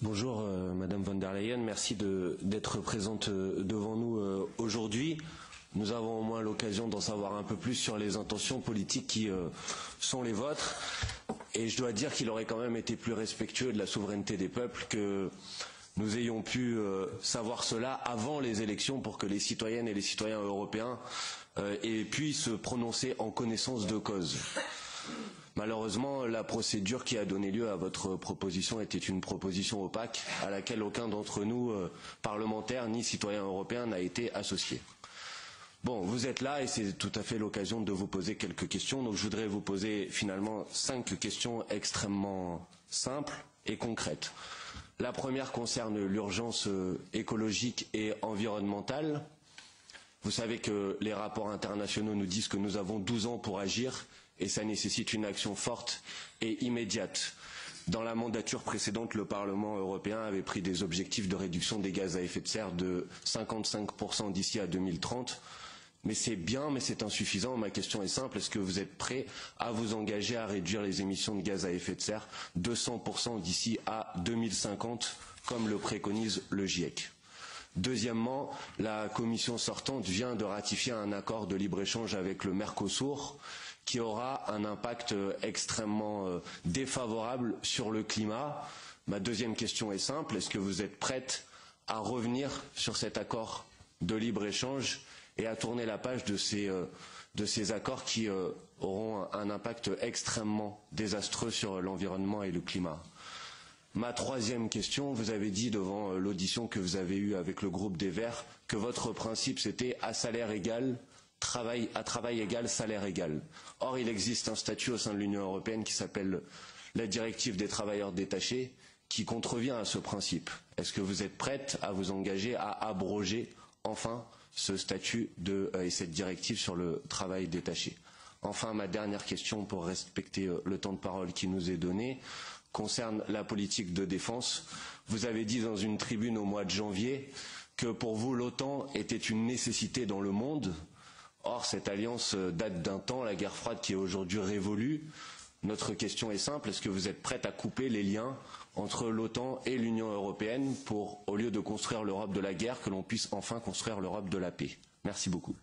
Bonjour Madame von der Leyen, merci d'être présente devant nous aujourd'hui. Nous avons au moins l'occasion d'en savoir un peu plus sur les intentions politiques qui sont les vôtres. Et je dois dire qu'il aurait quand même été plus respectueux de la souveraineté des peuples que nous ayons pu savoir cela avant les élections pour que les citoyennes et les citoyens européens puissent se prononcer en connaissance de cause. Malheureusement, la procédure qui a donné lieu à votre proposition était une proposition opaque à laquelle aucun d'entre nous, parlementaires ni citoyens européens, n'a été associé. Bon, vous êtes là et c'est tout à fait l'occasion de vous poser quelques questions. Donc je voudrais vous poser finalement 5 questions extrêmement simples et concrètes. La première concerne l'urgence écologique et environnementale. Vous savez que les rapports internationaux nous disent que nous avons 12 ans pour agir et ça nécessite une action forte et immédiate. Dans la mandature précédente, le Parlement européen avait pris des objectifs de réduction des gaz à effet de serre de 55% d'ici à 2030. Mais c'est bien, mais c'est insuffisant. Ma question est simple, est-ce que vous êtes prêt à vous engager à réduire les émissions de gaz à effet de serre de 100% d'ici à 2050, comme le préconise le GIEC? Deuxièmement, la Commission sortante vient de ratifier un accord de libre-échange avec le Mercosur qui aura un impact extrêmement défavorable sur le climat. Ma deuxième question est simple, est-ce que vous êtes prête à revenir sur cet accord de libre-échange et à tourner la page de ces accords qui auront un impact extrêmement désastreux sur l'environnement et le climat? Ma troisième question, vous avez dit devant l'audition que vous avez eue avec le groupe des Verts que votre principe c'était à salaire égal, à travail égal, salaire égal. Or, il existe un statut au sein de l'Union européenne qui s'appelle la directive des travailleurs détachés qui contrevient à ce principe. Est-ce que vous êtes prête à vous engager à abroger enfin ce statut et cette directive sur le travail détaché? Enfin, ma dernière question pour respecter le temps de parole qui nous est donné concerne la politique de défense. Vous avez dit dans une tribune au mois de janvier que pour vous l'OTAN était une nécessité dans le monde. Or, cette alliance date d'un temps, la guerre froide qui est aujourd'hui révolue. Notre question est simple, est-ce que vous êtes prête à couper les liens entre l'OTAN et l'Union européenne pour, au lieu de construire l'Europe de la guerre, que l'on puisse enfin construire l'Europe de la paix? Merci beaucoup.